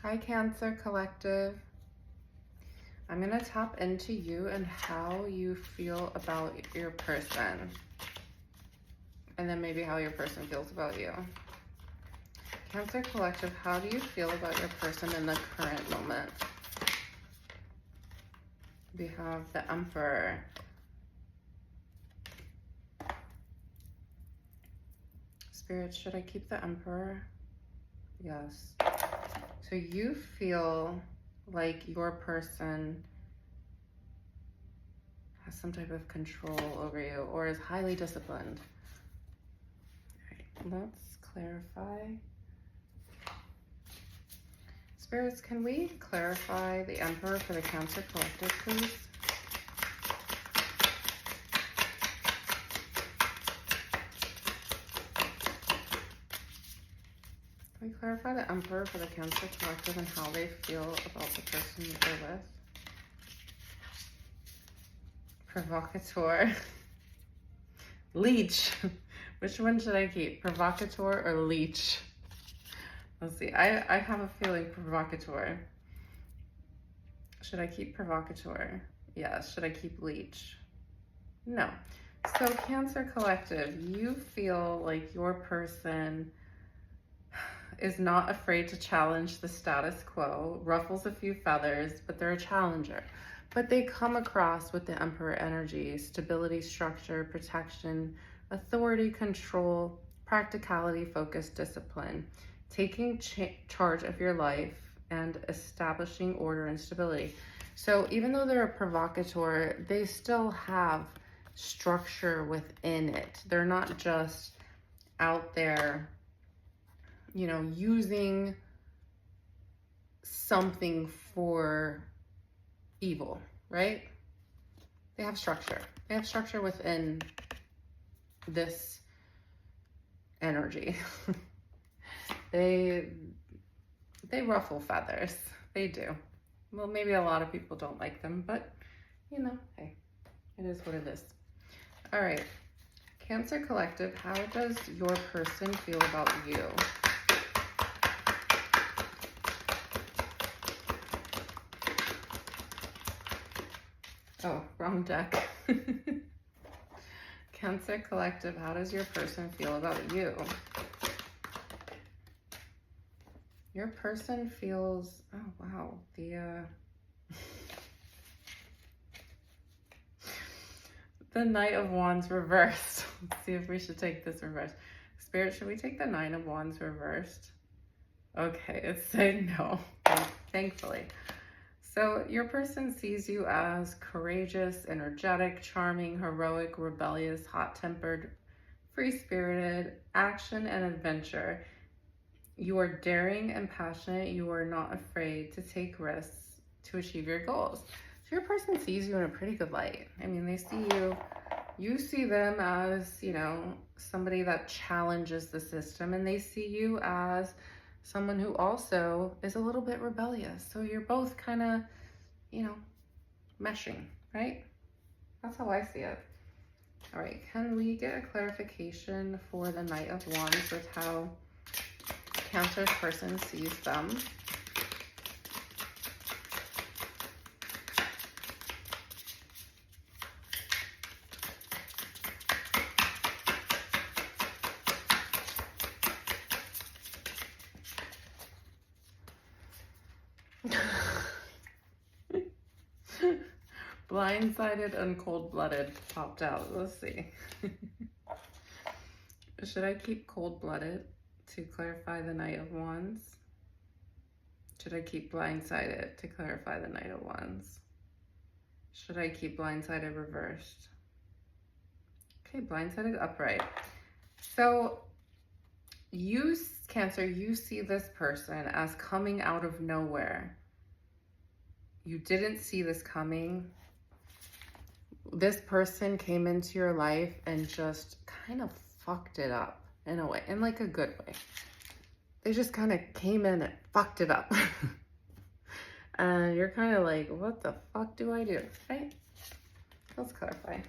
Hi, Cancer Collective. I'm going to tap into you and how you feel about your person. And then maybe how your person feels about you. Cancer Collective, how do you feel about your person in the current moment? We have the Emperor. Spirit, should I keep the Emperor? Yes. So you feel like your person has some type of control over you or is highly disciplined. All right, let's clarify. Spirits, can we clarify the Emperor for the Cancer Collective, please? Can we clarify the Emperor for the Cancer Collective and how they feel about the person that they're with? Provocateur. Leech. Which one should I keep? Provocateur or leech? Let's see. I have a feeling provocateur. Should I keep provocateur? Yes. Should I keep leech? No. So Cancer Collective, you feel like your person is not afraid to challenge the status quo, ruffles a few feathers, but they're a challenger. But they come across with the Emperor energy, stability, structure, protection, authority, control, practicality, focus, discipline, taking charge of your life and establishing order and stability. So even though they're a provocateur, they still have structure within it. They're not just out there, you know, using something for evil, right? They have structure. They have structure within this energy. They ruffle feathers. They do. Well, maybe a lot of people don't like them, but you know, hey, it is what it is. All right, Cancer Collective, how does your person feel about you? Oh, wrong deck. Cancer Collective, how does your person feel about you? Your person feels, oh wow, the Knight of Wands reversed. Let's see if we should take this reversed. Spirit, should we take the Nine of Wands reversed? Okay, it's saying no, thankfully. So your person sees you as courageous, energetic, charming, heroic, rebellious, hot-tempered, free-spirited, action and adventure. You are daring and passionate. You are not afraid to take risks to achieve your goals. So your person sees you in a pretty good light. I mean, they see you, you see them as, you know, somebody that challenges the system, and they see you as someone who also is a little bit rebellious. So you're both kind of, you know, meshing, right? That's how I see it. All right, can we get a clarification for the Knight of Wands with how Cancer's person sees them? Blindsided and cold-blooded popped out. Let's see. Should I keep cold-blooded to clarify the Knight of Wands? Should I keep blindsided to clarify the Knight of Wands? Should I keep blindsided reversed? Okay, blindsided upright. So you, Cancer, you see this person as coming out of nowhere. You didn't see this coming. This person came into your life and just kind of fucked it up in a way, in like a good way. They just kind of came in and fucked it up. And you're kind of like, what the fuck do I do, right? Let's clarify.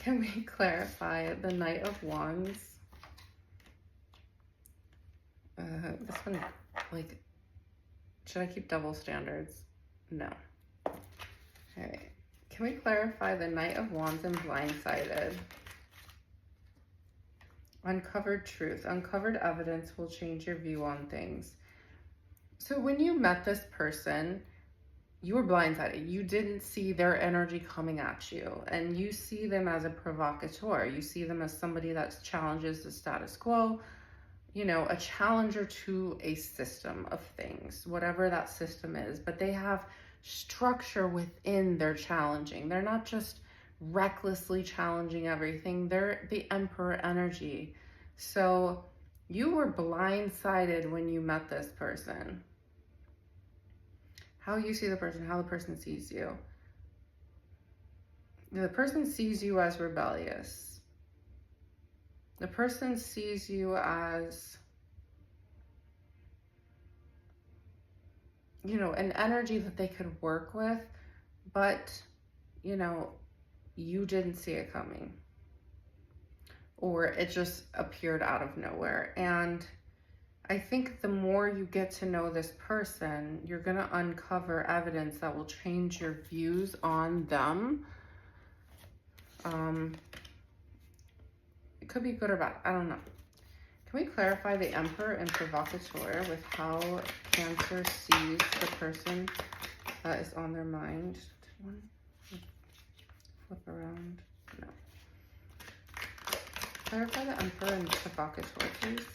Can we clarify the Knight of Wands? This one, like, should I keep double standards? No. All right. Can we clarify the Knight of Wands and blindsided? Uncovered truth. Uncovered evidence will change your view on things. So when you met this person, you were blindsided. You didn't see their energy coming at you. And you see them as a provocateur. You see them as somebody that challenges the status quo, you know, a challenger to a system of things, whatever that system is. But they have structure within their challenging. They're not just recklessly challenging everything. They're the Emperor energy. So you were blindsided when you met this person. How you see the person, how the person sees you. The person sees you as rebellious. The person sees you as, you know, an energy that they could work with, but, you know, you didn't see it coming. Or it just appeared out of nowhere. And I think the more you get to know this person, you're going to uncover evidence that will change your views on them. It could be good or bad. I don't know. Can we clarify the Emperor and Provocateur with how Cancer sees the person that is on their mind? One, flip around. No. Clarify the Emperor and Provocateur, please.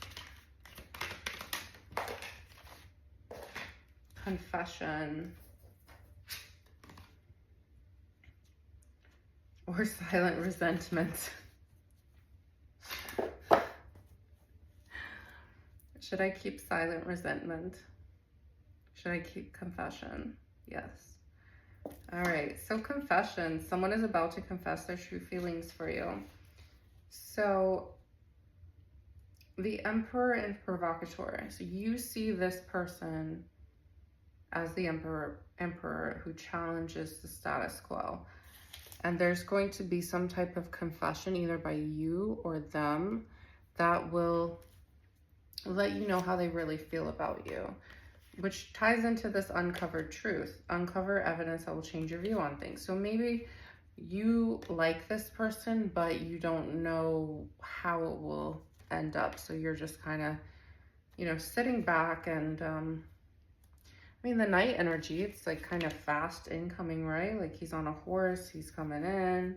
Confession. Or silent resentment. Should I keep silent resentment? Should I keep confession? Yes. All right, so confession. Someone is about to confess their true feelings for you. So the Emperor and Provocateur. So you see this person as the emperor who challenges the status quo. And there's going to be some type of confession either by you or them that will let you know how they really feel about you, which ties into this uncovered truth. Uncover evidence that will change your view on things. So maybe you like this person, but you don't know how it will end up. So you're just kind of, you know, sitting back and, I mean, the Knight energy, it's like kind of fast incoming, right? Like he's on a horse, he's coming in.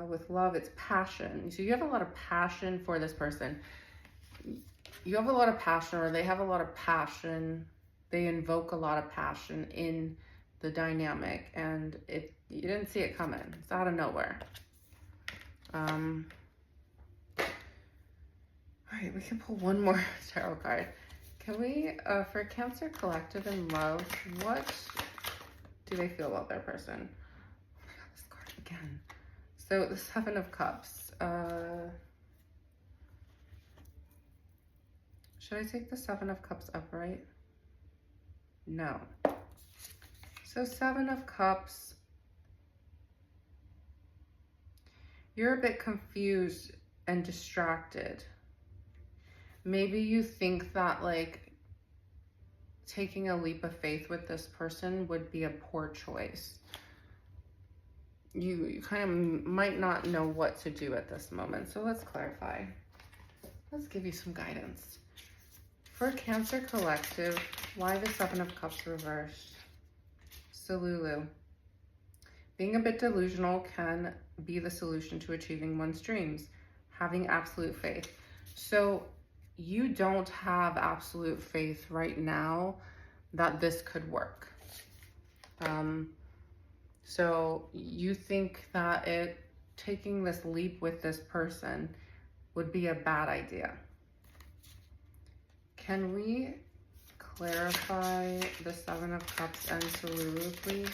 With love, it's passion. So you have a lot of passion for this person. You have a lot of passion, or they have a lot of passion. They invoke a lot of passion in the dynamic, and you didn't see it coming. It's out of nowhere. All right, we can pull one more tarot card. Can we, for Cancer Collective in love, what do they feel about their person? Oh my God, this card again. So the Seven of Cups. Should I take the Seven of Cups upright? No. So Seven of Cups. You're a bit confused and distracted. Maybe you think that like taking a leap of faith with this person would be a poor choice. You kind of might not know what to do at this moment. So let's clarify. Let's give you some guidance. For Cancer Collective, why the Seven of Cups reversed? Solulu. Being a bit delusional can be the solution to achieving one's dreams. Having absolute faith. So you don't have absolute faith right now that this could work. So you think that taking this leap with this person would be a bad idea. Can we clarify the Seven of Cups and Solulu, please?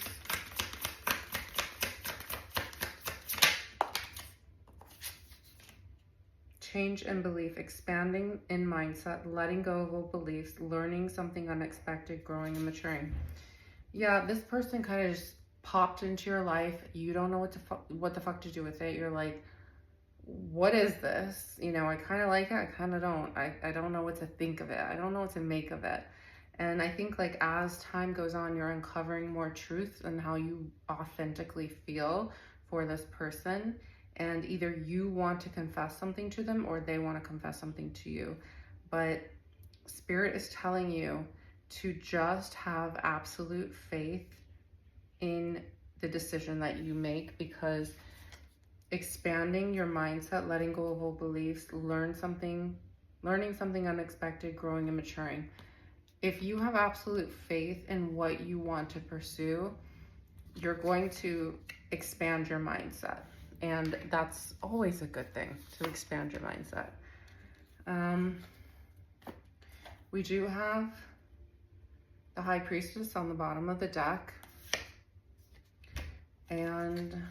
Change in belief, expanding in mindset, letting go of old beliefs, learning something unexpected, growing and maturing. Yeah, this person kind of just popped into your life. You don't know what the fuck to do with it. You're like, what is this? You know, I kind of like it, I kind of don't. I don't know what to think of it. I don't know what to make of it. And I think like as time goes on, you're uncovering more truth and how you authentically feel for this person. And either you want to confess something to them or they want to confess something to you. But Spirit is telling you to just have absolute faith in the decision that you make, because expanding your mindset, letting go of old beliefs, learning something unexpected, growing and maturing. If you have absolute faith in what you want to pursue, you're going to expand your mindset. And that's always a good thing, to expand your mindset. We do have the High Priestess on the bottom of the deck. And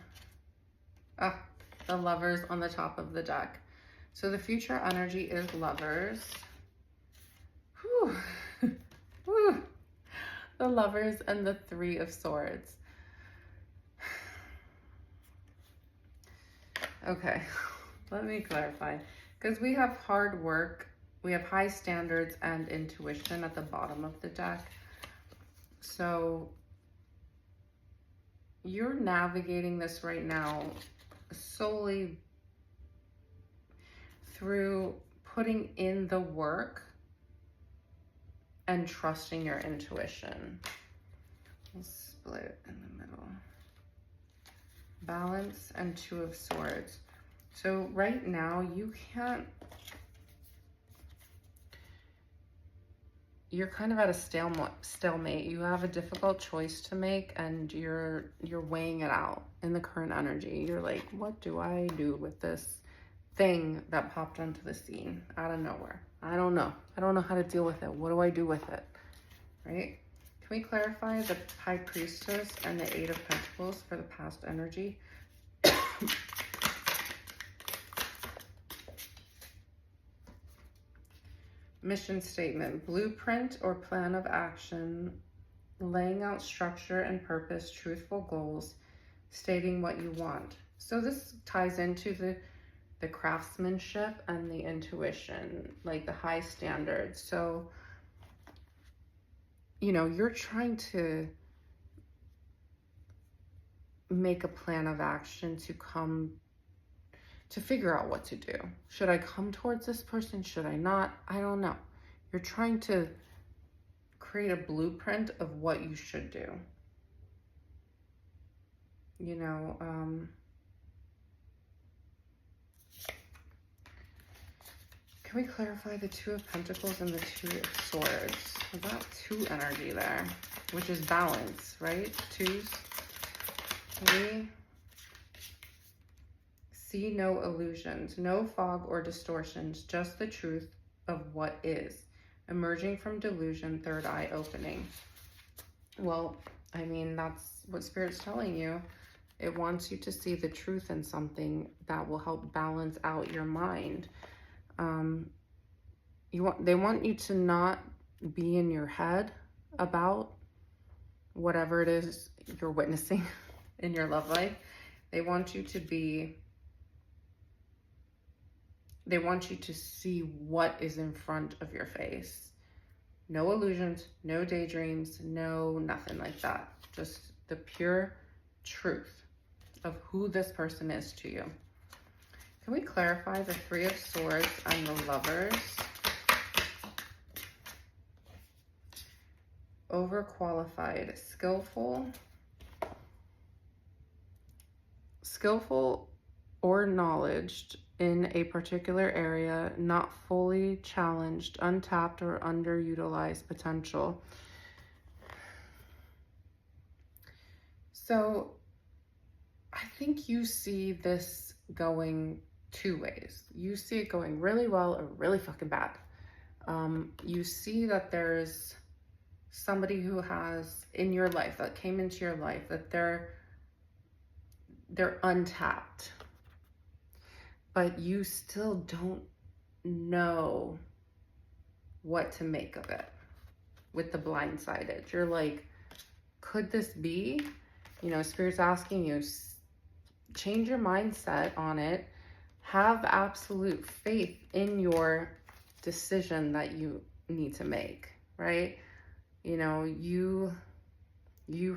the Lovers on the top of the deck. So the future energy is Lovers. Whew. Whew. The Lovers and the Three of Swords. Okay, let me clarify. Because we have hard work, we have high standards and intuition at the bottom of the deck. So you're navigating this right now solely through putting in the work and trusting your intuition. We'll split it in the middle. Balance and Two of Swords. So right now you can't, you're kind of at a stalemate. You have a difficult choice to make and you're weighing it out in the current energy. You're like, what do I do with this thing that popped onto the scene out of nowhere? I don't know. I don't know how to deal with it. What do I do with it? Right? Can we clarify the High Priestess and the Eight of Pentacles for the past energy? Mission statement, blueprint or plan of action, laying out structure and purpose, truthful goals, stating what you want. So this ties into the craftsmanship and the intuition, like the high standards. So, you know, you're trying to make a plan of action to figure out what to do. Should I come towards this person? Should I not? I don't know. You're trying to create a blueprint of what you should do. You know, can we clarify the Two of Pentacles and the Two of Swords? We got two energy there, which is balance, right? Twos. We see no illusions, no fog or distortions, just the truth of what is. Emerging from delusion, third eye opening. Well, I mean, that's what Spirit's telling you. It wants you to see the truth in something that will help balance out your mind. They want you to not be in your head about whatever it is you're witnessing in your love life. They want you to see what is in front of your face. No illusions, no daydreams, no nothing like that. Just the pure truth of who this person is to you. Can we clarify the Three of Swords and the Lovers? Overqualified, skillful or knowledged in a particular area, not fully challenged, untapped or underutilized potential. So I think you see this going two ways. You see it going really well or really fucking bad. You see that there's somebody who has in your life, that came into your life, that they're untapped, but you still don't know what to make of it. With the blindsided, you're like, could this be? You know, Spirit's asking you, change your mindset on it, have absolute faith in your decision that you need to make, right? You know, you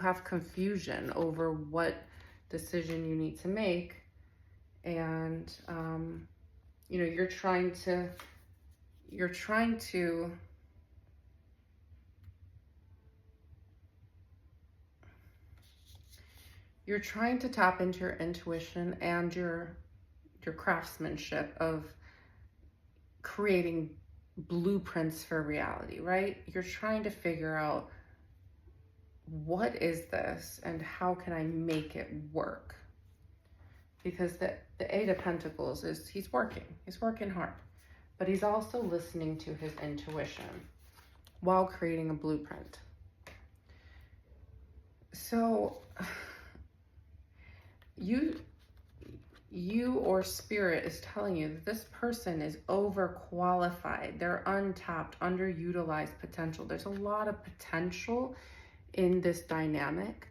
have confusion over what decision you need to make, and you know, you're trying to tap into your intuition and your craftsmanship of creating blueprints for reality, right? You're trying to figure out, what is this and how can I make it work? Because the Eight of Pentacles is, he's working hard, but he's also listening to his intuition while creating a blueprint. So you or spirit is telling you that this person is overqualified. They're untapped, underutilized potential. There's a lot of potential in this dynamic.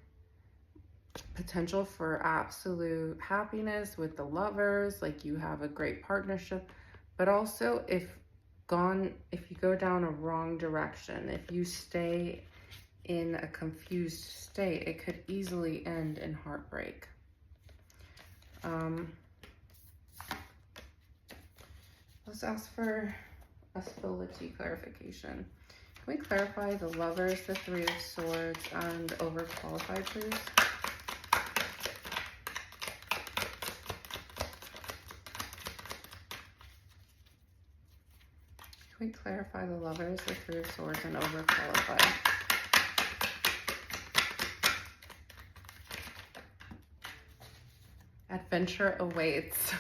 Potential for absolute happiness with the lovers, like you have a great partnership, but also if you go down a wrong direction, if you stay in a confused state, it could easily end in heartbreak. Let's ask for a stability clarification. Can we clarify the lovers, the Three of Swords, and overqualified, please? Can we clarify the lovers, the Three of Swords, and overqualified? Adventure awaits.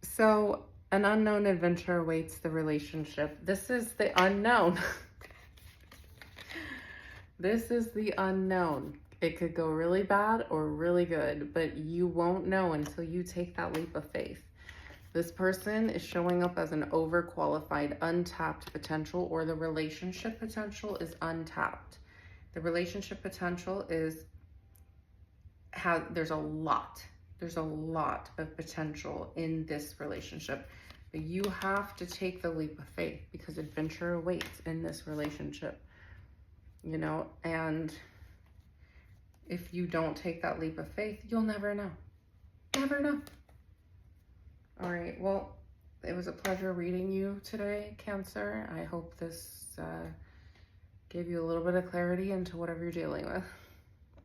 So an unknown adventure awaits the relationship. This is the unknown. This is the unknown. It could go really bad or really good, but you won't know until you take that leap of faith. This person is showing up as an overqualified, untapped potential, or the relationship potential is untapped. The relationship potential is there's a lot of potential in this relationship, but you have to take the leap of faith because adventure awaits in this relationship, you know, and if you don't take that leap of faith, you'll never know. All right, well, it was a pleasure reading you today, Cancer. I hope this gave you a little bit of clarity into whatever you're dealing with.